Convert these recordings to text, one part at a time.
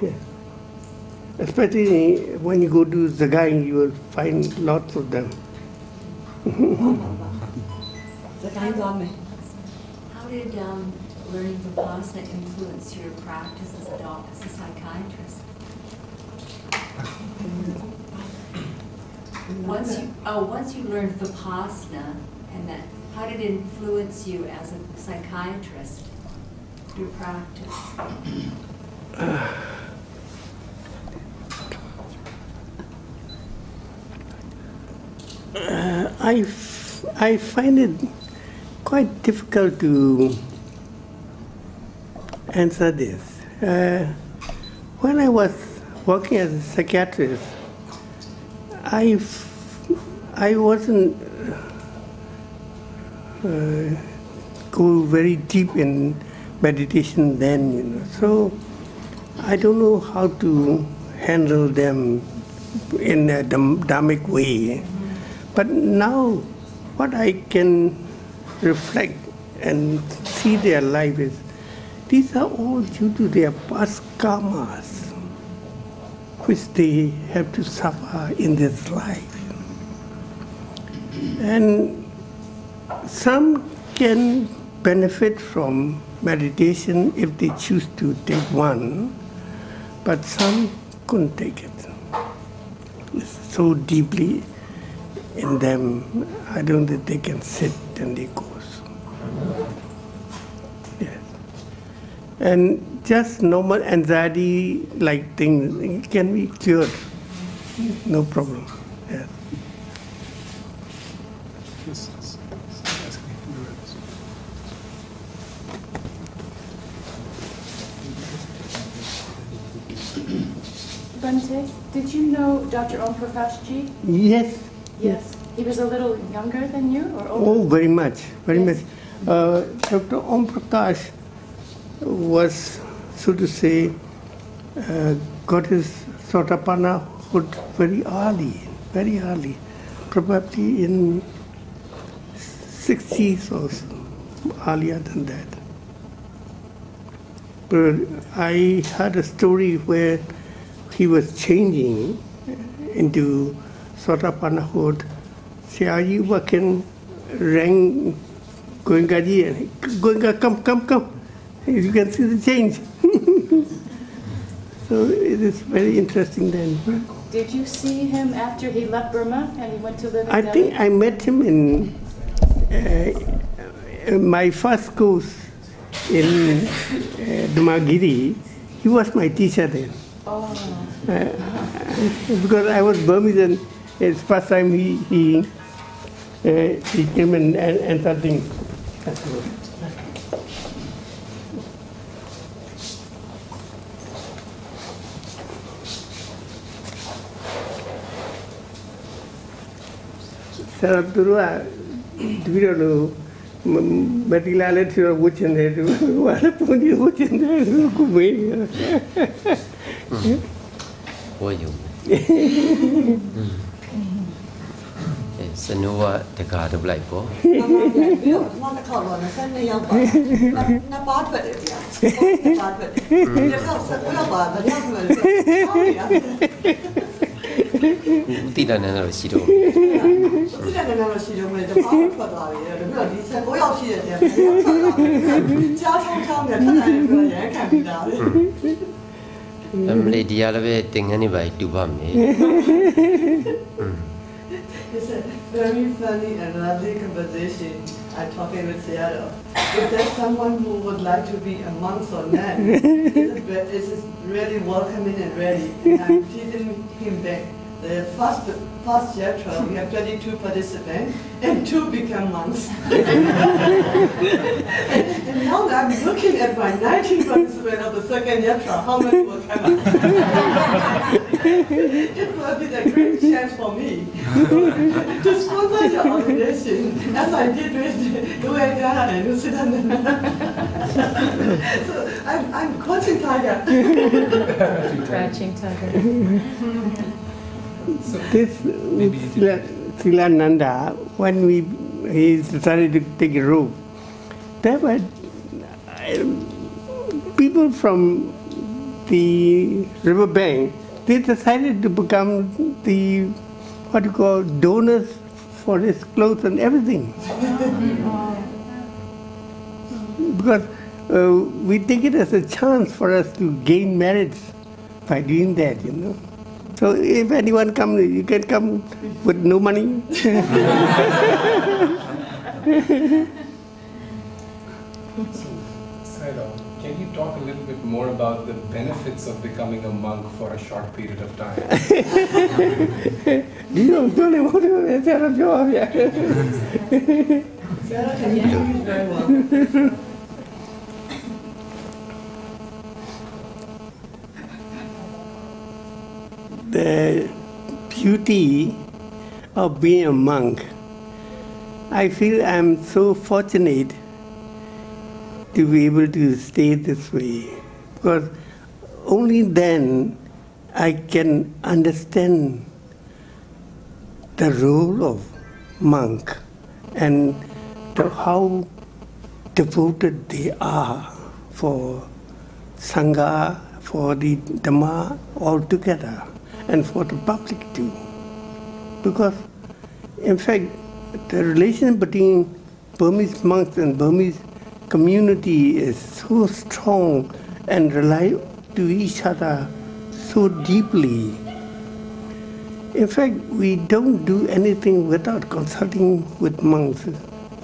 Yes. Especially when you go to Sayagyi, you will find lots of them. How did learning Vipassana influence your practice as a psychiatrist? Once you learned Vipassana, and that, how did it influence you as a psychiatrist, your practice? I find it quite difficult to answer this. When I was working as a psychiatrist, I wasn't go very deep in meditation then, you know. So I don't know how to handle them in a Dhammic way. But now, what I can reflect and see their life is, these are all due to their past karmas, which they have to suffer in this life. And some can benefit from meditation if they choose to take one, but some couldn't take it. It's so deeply in them, I don't think they can sit and they go. Yes. And just normal anxiety-like things can be cured, no problem. Yes. Bhante, did you know Dr. Om Prakash Ji? Yes. Yes. He was a little younger than you, or older? Oh, very much, very much. Dr. Om Prakash was, so to say, got his sotapanna hood very early, probably in 60s or so, earlier than that. But I heard a story where he was changing into sotapanna hood. Sayagyi U Goenka rang Goenka ji, and Goenka, come. You can see the change. So it is very interesting then. Did you see him after he left Burma and he went to live in I Delhi? think I met him in my first course in Dhammagiri. He was my teacher then. Oh. Because I was Burmese and it's first time he came and answered things. Sarabdurua, Dviralo, Batilala, which and there, what upon you, which and there, who Sanova the card of life. Lady Alave thing anyway to It's a very funny and lovely conversation. I'm talking with Sayadaw. If there's someone who would like to be a monk or nun, this is really welcoming and ready. And I'm teaching him back. The first yatra, we have 22 participants, and 2 become monks. And now I'm looking at my 19 participants of the second yatra, how many will come out? It will be a great chance for me to sponsor your organization, as I did with Goenka and Usidan. So I'm coaching tiger. Crouching tiger. So this Srila Nanda, when he started to take a robe, there were people from the riverbank, they decided to become the, what you call, donors for his clothes and everything. Because we take it as a chance for us to gain merits by doing that, you know. So if anyone comes, you can come with no money. Sayadaw, can you talk a little bit more about the benefits of becoming a monk for a short period of time? Sarah, can you speak very well? The beauty of being a monk, I feel I'm so fortunate to be able to stay this way, because only then I can understand the role of monk and how devoted they are for Sangha, for the Dhamma altogether, and for the public too. Because, in fact, the relation between Burmese monks and Burmese community is so strong and rely to each other so deeply. In fact, we don't do anything without consulting with monks,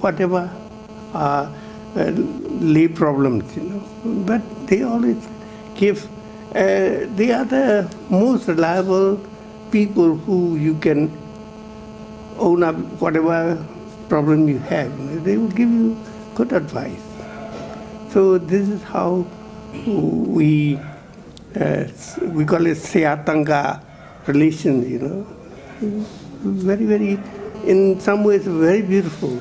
whatever are lay problems, you know. But they always give, they are the most reliable people who you can own up whatever problem you have. They will give you good advice. So this is how we call it Sayatanga relations, you know. Very, very, in some ways, very beautiful.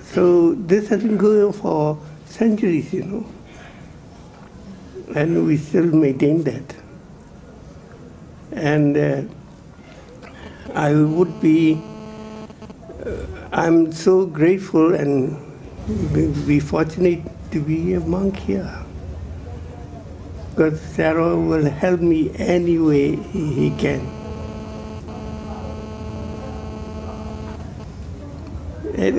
So this has been going on for centuries, you know. And we still maintain that. And I would be, I'm so grateful and be fortunate to be a monk here. Because Sarah will help me any way he can. And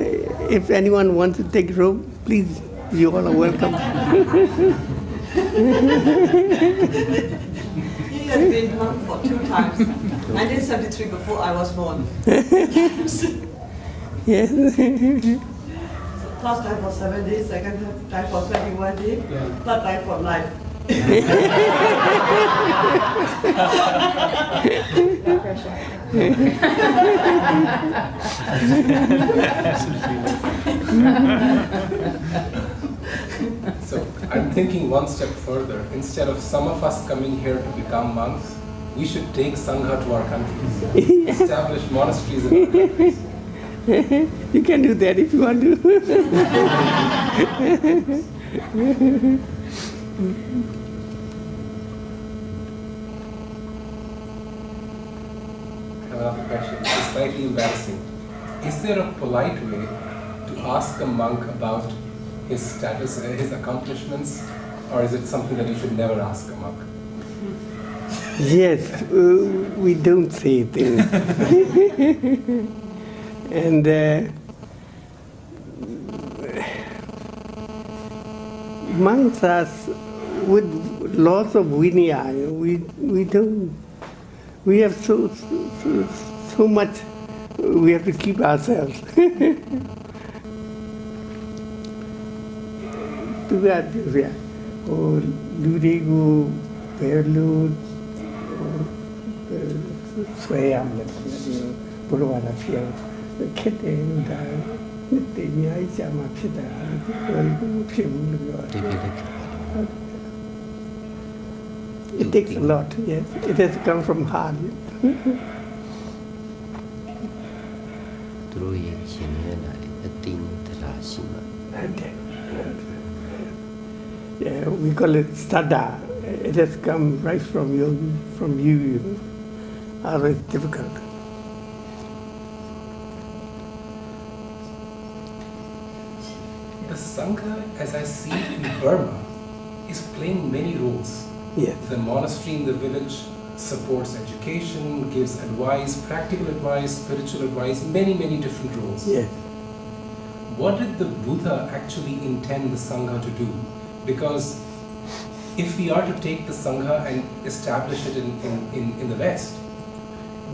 if anyone wants to take a rope, please, you all are welcome. He has been monk for 2 times. 1973 before I was born. Yes. First time for 7 days, second time for 21 days, third time for life. So I'm thinking one step further. Instead of some of us coming here to become monks, we should take Sangha to our countries, establish monasteries in our countries. You can do that if you want to. I have another question. It's slightly embarrassing. Is there a polite way to ask a monk about his status, his accomplishments, or is it something that you should never ask a monk? Yes, we don't say things. And monks are with lots of vinaya. We don't. We have so much. We have to keep ourselves. Or Lurigo, Perlu, Swayam, Purwana Field. It takes a lot, yes. It has come from heart. Yeah, we call it sada. It has come right from you. Always difficult. The Sangha, as I see it in Burma, is playing many roles. Yes. The monastery in the village supports education, gives advice, practical advice, spiritual advice, many, many different roles. Yes. What did the Buddha actually intend the Sangha to do? Because if we are to take the Sangha and establish it in the West,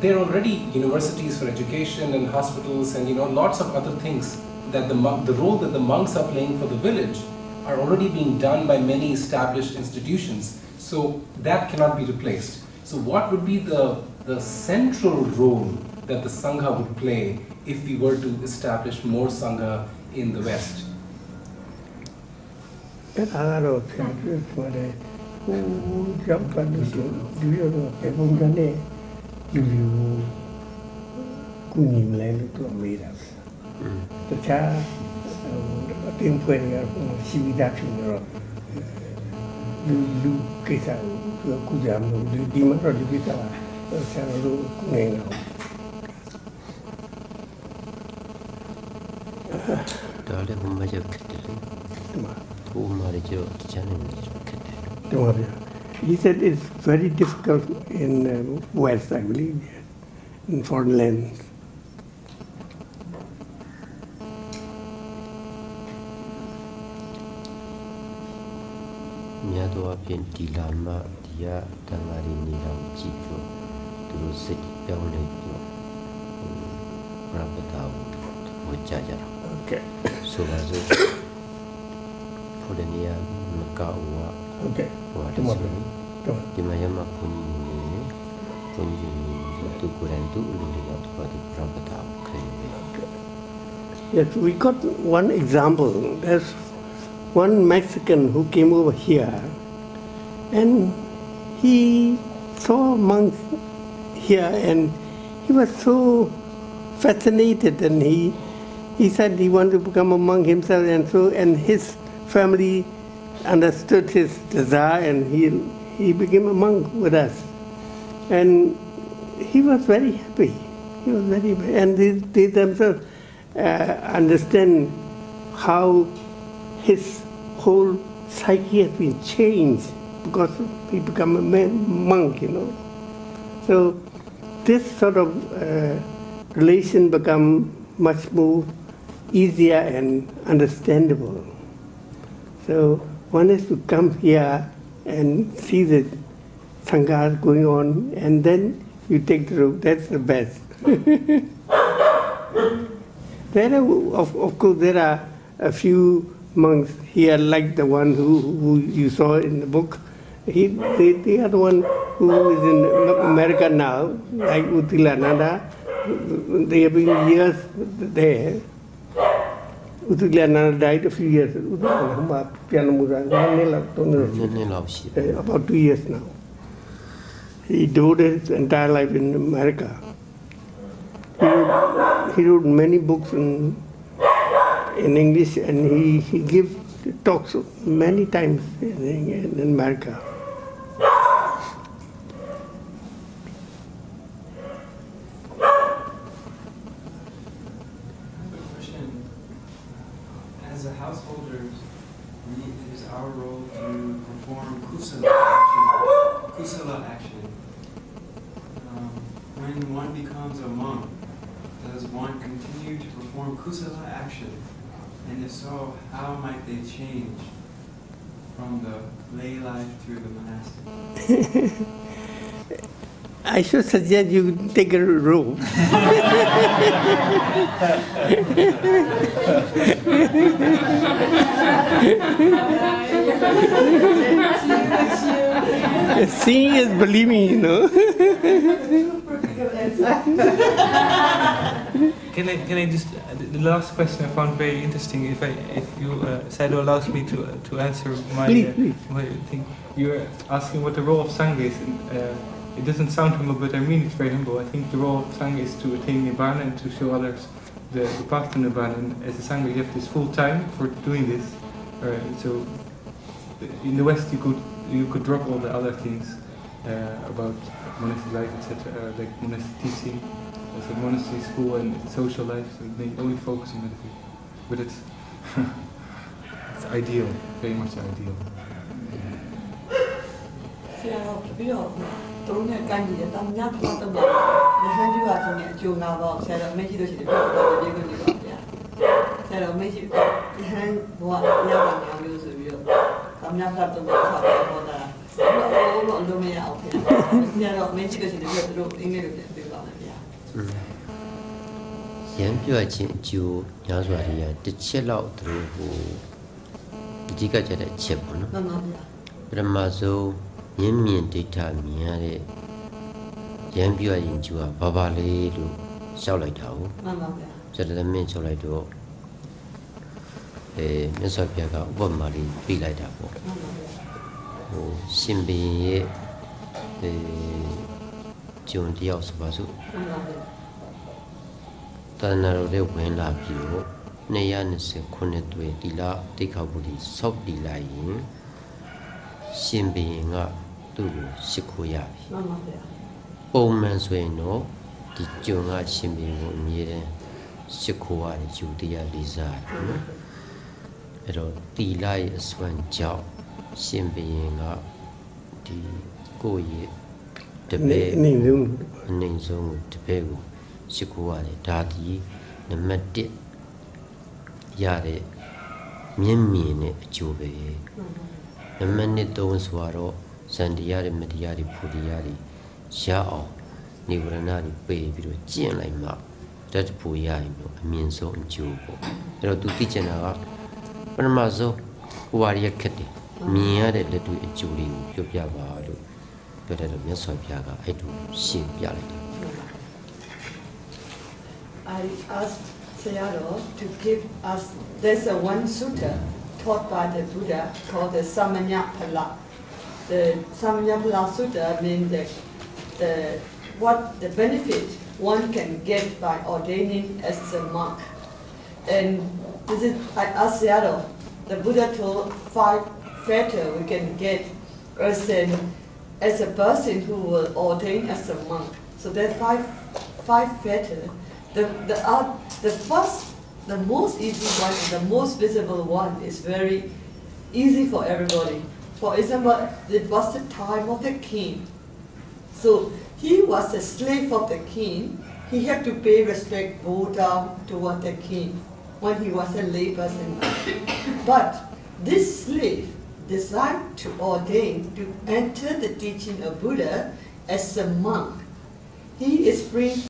there are already universities for education and hospitals and lots of other things that the role that the monks are playing for the village are already being done by many established institutions. So that cannot be replaced. So what would be the central role that the Sangha would play if we were to establish more Sangha in the West? He said it's very difficult in West, I believe, in foreign lands. Okay. So Okay. Yes, we got one example. There's one Mexican who came over here and he saw monks here and he was so fascinated, and he said he wanted to become a monk himself, and his family understood his desire, and he became a monk with us. And he was very happy. He was very happy. And they themselves understand how his whole psyche has been changed because he became a monk, So this sort of relation become much more easier and understandable. So one has to come here and see the Sangha going on, and then you take the road. That's the best. Of course, there are a few monks here, like the one who you saw in the book. They are the one who is in America now, like Uttilananda. They have been years there. Uttilananda died a few years ago. About 2 years now. He devoted his entire life in America. He wrote many books in English, and he gives talks many times in America. Kusala action. When one becomes a monk, does one continue to perform kusala action? And if so, how might they change from the lay life to the monastic? I should suggest you take a robe. Seeing is believing, Can I just the last question I found very interesting. If you Sayadaw allows me to answer my thing. You're asking what the role of Sangha is. It doesn't sound humble, but I mean it's very humble. I think the role of Sangha is to attain Nibbana and to show others the path to Nibbana. And as a Sangha, you have this full time for doing this. So in the West, you could drop all the other things about monastic life, etc., like monastic teaching, also monastery school and social life. So they only focus on meditation, but it's it's ideal, very much ideal. Sayadaw, don't have candy, and I'm not about the hand you are to get you now. Sayadaw, make you the Sayadaw, make you the hand what Yavan use of you. I'm not about the water. Oh, no, me out here. Sayadaw, make you the English. ရန်ပြောချင်းအကျိုးများစွာတွေကတစ်ချက်လောက်သူတို့ဟိုအဓိကကျတဲ့အချက်ပေါ့နော် မှန်ပါဗျာ ပထမဆုံးမြင့်မြင့်ဒိဋ္ဌမြင်ရတဲ့ရန်ပြောရင်ကျိုးကဘာဘာလေးလို့ရှောက်လိုက်တာဟုတ် မှန်ပါဗျာ စတသမင်းရှောက်လိုက်တော့မြတ်စွာဘုရားကဥပမာလေးပြလိုက်တာပေါ့ မှန်ပါဗျာ ဟိုရှင်ဘုရင်ရဲ့ဂျုံတယောက်ဆိုပါစို့ မှန်ပါဗျာ တဏ္ဍာရောတဲ့ဝင်လာပြီးတော့229တွင်တီလာတိခါဘူးဒီစောက်တီလိုက်ရင်ရှင်ဘုရင်ကသူ့ကိုရှ िख ိုးရပြီ မှန်ပါဗျာ ပုံမှန်ဆိုရင်တော့ဒီဂျုံကရှင်ဘုရင်ကိုအမြဲတမ်းရှ िख ိုးရတယ်ယူတရားလေးစားတယ်နော်အဲ့တော့တီလာရဲ့အစွမ်းကြောင့်ရှင်ဘုရင်ကဒီကိုယ့်ရဲ့တပည့်အနေဆုံးကိုတပည့်ကိုရှ िख ိုးရတယ်ဒါဒီနံပါတ်1ရတဲ့မြင့်မြင့်တဲ့အကျိုးပဲနံပါတ်3ဆိုတော့ဇန်တရားတွေမတရားတွေဖူတရားတွေရအောင်နိဗ္ဗာန်တွေပေးပြီးတော့ကျင့်လိုက်မှတတ်ဖို့ရရင်တော့အမြင့်ဆုံးအကျိုးပေါ့အဲ့တော့သူသိချင်တာကပထမဆုံးဟိုဟာရခက်တယ်မြင်ရတဲ့လက်တွေ့အကျိုးတွေကိုပြောပြပါလို့ပြောတဲ့မြတ်စွာဘုရားကအဲ့လိုရှင်းပြလိုက်တယ် I asked Sayadaw to give us, there's a one sutta taught by the Buddha called the Samanyapala. The Samanyapala sutta means the benefit one can get by ordaining as a monk. And this is, I asked Sayadaw, the Buddha told 5 fetters we can get as a person who will ordain as a monk. So there are five fetters. The first, the most easy one, the most visible one is very easy for everybody. For example, it was the time of the king. So he was a slave of the king. He had to pay respect, bow down toward the king when he was a lay person. But this slave decided to ordain to enter the teaching of Buddha as a monk. He is free